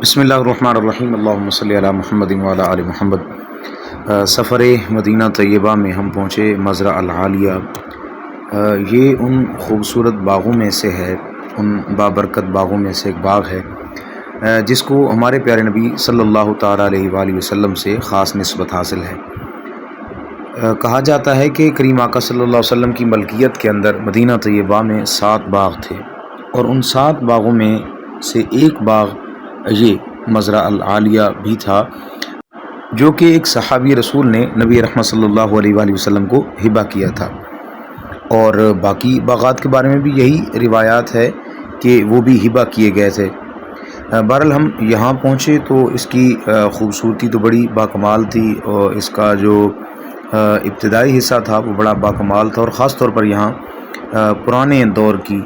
بسم اللہ الرحمن الرحیم، اللہم صلی علی محمد وعلی آل محمد۔ سفر مدینہ طیبہ میں ہم پہنچے مزرع العالیہ۔ یہ ان خوبصورت باغوں میں سے ہے، ان بابرکت باغوں میں سے ایک باغ ہے جس کو ہمارے پیارے نبی صلی اللہ تعالیٰ علیہ وآلہ وسلم سے خاص نسبت حاصل ہے۔ کہا جاتا ہے کہ کریم آقا صلی اللہ علیہ وسلم کی ملکیت کے اندر مدینہ طیبہ میں 7 باغ تھے، اور ان 7 باغوں میں سے ایک باغ یہ مزرع العالیہ بھی تھا، جو کہ ایک صحابی رسول نے نبی رحمت صلی اللہ علیہ وآلہ وسلم کو ہبہ کیا تھا۔ اور باقی باغات کے بارے میں بھی یہی روایات ہے کہ وہ بھی ہبہ کیے گئے تھے۔ بہرحال ہم یہاں پہنچے تو اس کی خوبصورتی تو بڑی باکمال تھی، اور اس کا جو ابتدائی حصہ تھا وہ بڑا باکمال تھا، اور خاص طور پر یہاں پرانے دور کی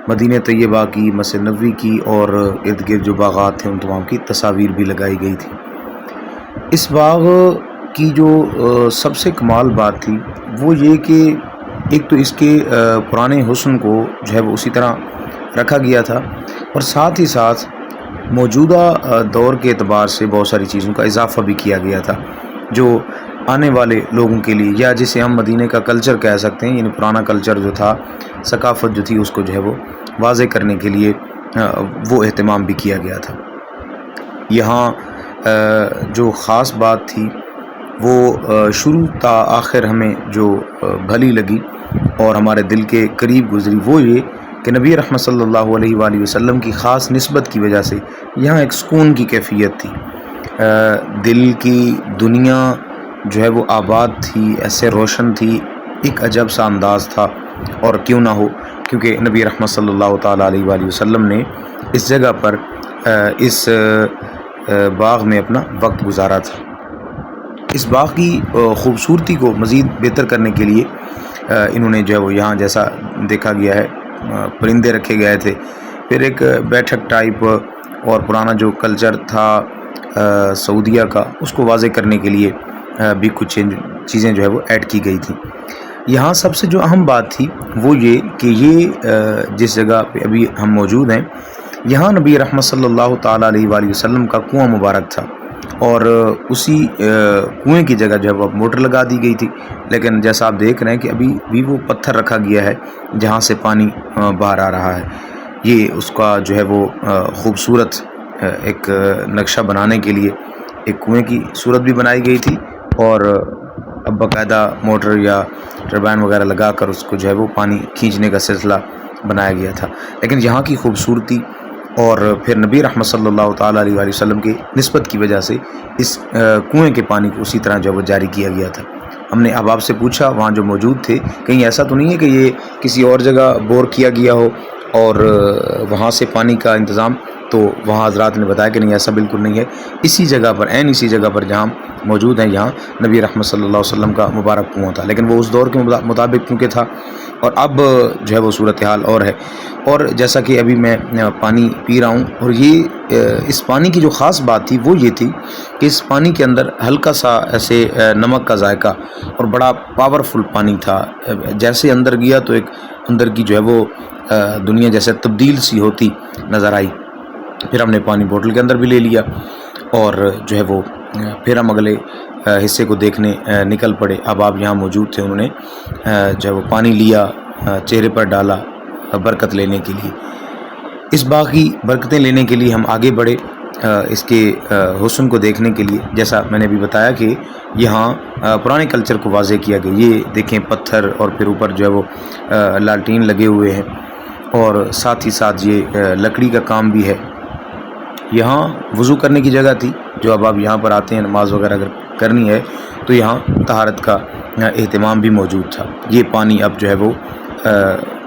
مدینہ طیبہ کی، مسجد نبوی کی اور ارد گرد جو باغات تھے ان تمام کی تصاویر بھی لگائی گئی تھی۔ اس باغ کی جو سب سے کمال بات تھی وہ یہ کہ ایک تو اس کے پرانے حسن کو جو ہے وہ اسی طرح رکھا گیا تھا، اور ساتھ ہی ساتھ موجودہ دور کے اعتبار سے بہت ساری چیزوں کا اضافہ بھی کیا گیا تھا، جو آنے والے لوگوں کے لیے، یا جسے ہم مدینہ کا کلچر کہہ سکتے ہیں، یعنی پرانا کلچر جو تھا، ثقافت جو تھی، اس کو جو ہے وہ واضح کرنے کے لیے وہ اہتمام بھی کیا گیا تھا۔ یہاں جو خاص بات تھی وہ شروع تا آخر ہمیں جو بھلی لگی اور ہمارے دل کے قریب گزری وہ یہ کہ نبی رحمت صلی اللہ علیہ وآلہ وسلم کی خاص نسبت کی وجہ سے یہاں ایک سکون کی کیفیت تھی، دل کی دنیا جو ہے وہ آباد تھی، ایسے روشن تھی، ایک عجب سا انداز تھا۔ اور کیوں نہ ہو، کیونکہ نبی رحمت صلی اللہ تعالیٰ علیہ وآلہ وسلم نے اس جگہ پر اس باغ میں اپنا وقت گزارا تھا۔ اس باغ کی خوبصورتی کو مزید بہتر کرنے کے لیے انہوں نے جو ہے وہ یہاں جیسا دیکھا گیا ہے پرندے رکھے گئے تھے، پھر ایک بیٹھک ٹائپ اور پرانا جو کلچر تھا سعودیہ کا، اس کو واضح کرنے کے لیے بھی کچھ چیزیں جو ہے وہ ایڈ کی گئی تھیں۔ یہاں سب سے جو اہم بات تھی وہ یہ کہ یہ جس جگہ پہ ابھی ہم موجود ہیں، یہاں نبی رحمت صلی اللہ تعالیٰ علیہ وآلہ وسلم کا کنواں مبارک تھا، اور اسی کنویں کی جگہ جو ہے وہ موٹر لگا دی گئی تھی، لیکن جیسا آپ دیکھ رہے ہیں کہ ابھی بھی وہ پتھر رکھا گیا ہے جہاں سے پانی باہر آ رہا ہے۔ یہ اس کا جو ہے وہ خوبصورت ایک نقشہ بنانے کے لیے ایک کنویں کی صورت بھی بنائی گئی تھی، اور اب باقاعدہ موٹر یا ٹربائن وغیرہ لگا کر اس کو جو ہے وہ پانی کھینچنے کا سلسلہ بنایا گیا تھا۔ لیکن یہاں کی خوبصورتی اور پھر نبی رحمت صلی اللہ تعالیٰ علیہ وآلہ وسلم کی نسبت کی وجہ سے اس کنویں کے پانی کو اسی طرح جو ہے وہ جاری کیا گیا تھا۔ ہم نے احباب سے پوچھا وہاں جو موجود تھے، کہیں ایسا تو نہیں ہے کہ یہ کسی اور جگہ بور کیا گیا ہو اور وہاں سے پانی کا انتظام؟ تو وہاں حضرات نے بتایا کہ نہیں، ایسا بالکل نہیں ہے، اسی جگہ پر، عین اسی جگہ پر جہاں موجود ہیں، یہاں نبی رحمت صلی اللہ علیہ وسلم کا مبارک کنواں تھا، لیکن وہ اس دور کے مطابق کیونکہ تھا، اور اب جو ہے وہ صورتحال اور ہے۔ اور جیسا کہ ابھی میں پانی پی رہا ہوں، اور یہ اس پانی کی جو خاص بات تھی وہ یہ تھی کہ اس پانی کے اندر ہلکا سا ایسے نمک کا ذائقہ اور بڑا پاورفل پانی تھا، جیسے اندر گیا تو ایک اندر کی جو ہے وہ دنیا جیسے تبدیل سی ہوتی نظر آئی۔ پھر ہم نے پانی بوٹل کے اندر بھی لے لیا، اور جو ہے وہ پھر ہم اگلے حصے کو دیکھنے نکل پڑے۔ اب آپ یہاں موجود تھے، انہوں نے جو ہے وہ پانی لیا، چہرے پر ڈالا برکت لینے کے لیے۔ اس باغ کی برکتیں لینے کے لیے ہم آگے بڑھے، اس کے حسن کو دیکھنے کے لیے۔ جیسا میں نے بھی بتایا کہ یہاں پرانے کلچر کو واضح کیا گیا، یہ دیکھیں پتھر، اور پھر اوپر جو ہے وہ لالٹین لگے ہوئے ہیں، اور ساتھ ہی ساتھ یہ لکڑی کا کام بھی ہے۔ یہاں وضو کرنے کی جگہ تھی، جو اب آپ یہاں پر آتے ہیں نماز وغیرہ اگر کرنی ہے تو یہاں طہارت کا اہتمام بھی موجود تھا۔ یہ پانی اب جو ہے وہ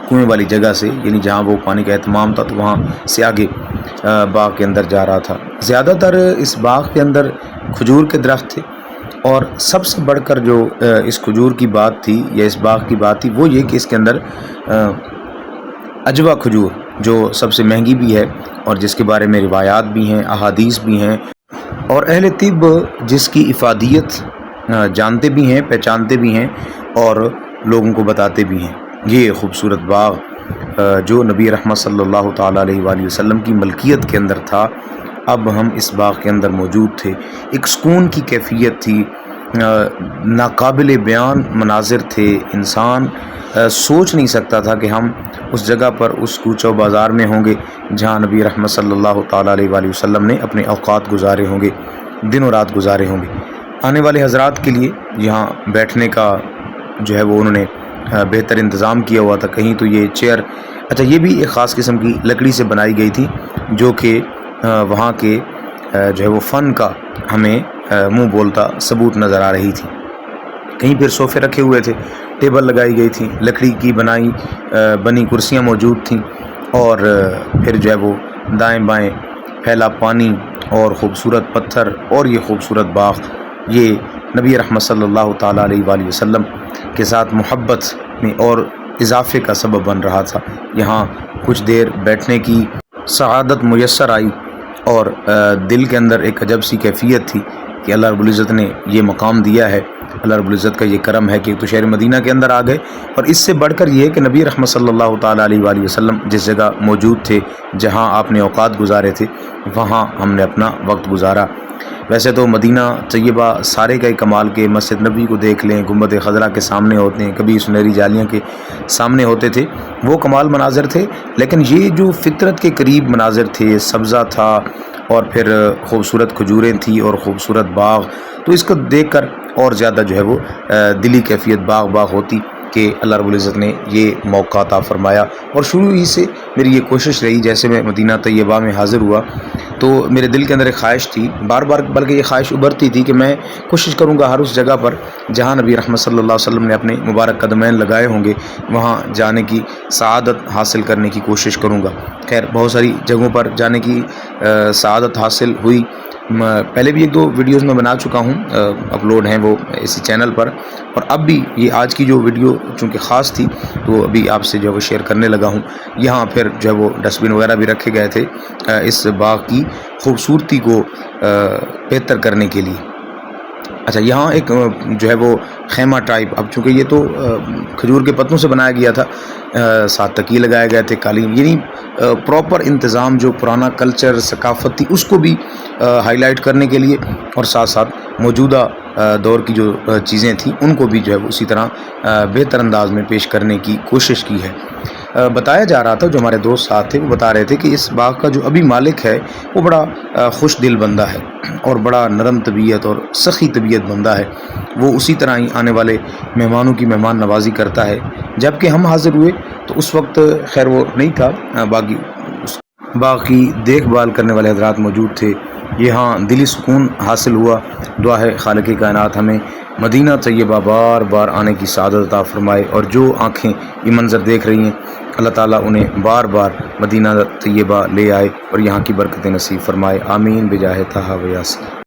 کنویں والی جگہ سے، یعنی جہاں وہ پانی کا اہتمام تھا، تو وہاں سے آگے باغ کے اندر جا رہا تھا۔ زیادہ تر اس باغ کے اندر کھجور کے درخت تھے، اور سب سے بڑھ کر جو اس کھجور کی بات تھی یا اس باغ کی بات تھی وہ یہ کہ اس کے اندر عجوہ کھجور جو سب سے مہنگی بھی ہے، اور جس کے بارے میں روایات بھی ہیں، احادیث بھی ہیں، اور اہل طب جس کی افادیت جانتے بھی ہیں، پہچانتے بھی ہیں، اور لوگوں کو بتاتے بھی ہیں۔ یہ خوبصورت باغ جو نبی رحمت صلی اللہ تعالیٰ علیہ وآلہ وسلم کی ملکیت کے اندر تھا، اب ہم اس باغ کے اندر موجود تھے۔ ایک سکون کی کیفیت تھی، ناقابل بیان مناظر تھے، انسان سوچ نہیں سکتا تھا کہ ہم اس جگہ پر اس کوچہ و بازار میں ہوں گے جہاں نبی رحمت صلی اللہ تعالیٰ علیہ وآلہ وسلم نے اپنے اوقات گزارے ہوں گے، دن و رات گزارے ہوں گے۔ آنے والے حضرات کے لیے یہاں بیٹھنے کا جو ہے وہ انہوں نے بہتر انتظام کیا ہوا تھا۔ کہیں تو یہ چیئر، اچھا یہ بھی ایک خاص قسم کی لکڑی سے بنائی گئی تھی جو کہ وہاں کے جو ہے وہ فن کا ہمیں منہ بولتا ثبوت نظر آ رہی تھی۔ کہیں پھر صوفے رکھے ہوئے تھے، ٹیبل لگائی گئی تھی، لکڑی کی بنی کرسیاں موجود تھیں، اور پھر جو ہے وہ دائیں بائیں پھیلا پانی اور خوبصورت پتھر اور یہ خوبصورت باغ، یہ نبی رحمت صلی اللہ تعالیٰ علیہ وآلہ وسلم کے ساتھ محبت میں اور اضافے کا سبب بن رہا تھا۔ یہاں کچھ دیر بیٹھنے کی سعادت میسر آئی اور دل کے اندر ایک عجب سی کیفیت تھی کہ اللہ رب العزت نے یہ مقام دیا ہے، اللہ رب العزت کا یہ کرم ہے کہ تو شہر مدینہ کے اندر آ گئے، اور اس سے بڑھ کر یہ کہ نبی رحمت صلی اللہ تعالیٰ علیہ وآلہ وسلم جس جگہ موجود تھے، جہاں آپ نے اوقات گزارے تھے، وہاں ہم نے اپنا وقت گزارا۔ ویسے تو مدینہ طیبہ سارے کا کمال کے مسجد نبی کو دیکھ لیں، گنبد خضرا کے سامنے ہوتے ہیں، کبھی سنہری جالیاں کے سامنے ہوتے تھے، وہ کمال مناظر تھے، لیکن یہ جو فطرت کے قریب مناظر تھے، سبزہ تھا اور پھر خوبصورت کھجوریں تھیں اور خوبصورت باغ، تو اس کو دیکھ کر اور زیادہ جو ہے وہ دلی کیفیت باغ ہوتی کہ اللہ رب العزت نے یہ موقع عطا فرمایا۔ اور شروع ہی سے میری یہ کوشش رہی، جیسے میں مدینہ طیبہ میں حاضر ہوا تو میرے دل کے اندر ایک خواہش تھی، بار بار بلکہ یہ خواہش ابھرتی تھی کہ میں کوشش کروں گا ہر اس جگہ پر جہاں نبی رحمت صلی اللہ علیہ وسلم نے اپنے مبارک قدمین لگائے ہوں گے، وہاں جانے کی سعادت حاصل کرنے کی کوشش کروں گا۔ خیر بہت ساری جگہوں پر جانے کی سعادت حاصل ہوئی، پہلے بھی ایک دو ویڈیوز میں بنا چکا ہوں، اپلوڈ ہیں وہ اسی چینل پر، اور اب بھی یہ آج کی جو ویڈیو چونکہ خاص تھی تو ابھی آپ سے جو ہے وہ شیئر کرنے لگا ہوں۔ یہاں پھر جو ہے وہ ڈسٹ بن وغیرہ بھی رکھے گئے تھے اس باغ کی خوبصورتی کو بہتر کرنے کے لیے۔ اچھا یہاں ایک جو ہے وہ خیمہ ٹائپ، اب چونکہ یہ تو کھجور کے پتوں سے بنایا گیا تھا، ساتھ تکیے لگائے گئے تھے، قالین، یعنی پراپر انتظام جو پرانا کلچر ثقافت تھی اس کو بھی ہائی لائٹ کرنے کے لیے، اور ساتھ ساتھ موجودہ دور کی جو چیزیں تھیں ان کو بھی جو ہے وہ اسی طرح بہتر انداز میں پیش کرنے کی کوشش کی ہے۔ بتایا جا رہا تھا، جو ہمارے دوست ساتھ تھے وہ بتا رہے تھے کہ اس باغ کا جو ابھی مالک ہے وہ بڑا خوش دل بندہ ہے اور بڑا نرم طبیعت اور سخی طبیعت بندہ ہے، وہ اسی طرح ہی آنے والے مہمانوں کی مہمان نوازی کرتا ہے۔ جبکہ ہم حاضر ہوئے تو اس وقت خیر وہ نہیں تھا، باقی باغ کی دیکھ بھال کرنے والے حضرات موجود تھے۔ یہاں دلی سکون حاصل ہوا۔ دعا ہے خالق کائنات ہمیں مدینہ طیبہ بار بار آنے کی سعادت عطا فرمائے، اور جو آنکھیں یہ منظر دیکھ رہی ہیں اللہ تعالیٰ انہیں بار بار مدینہ طیبہ لے آئے اور یہاں کی برکتیں نصیب فرمائے، آمین بجاہ طہ و یاسین۔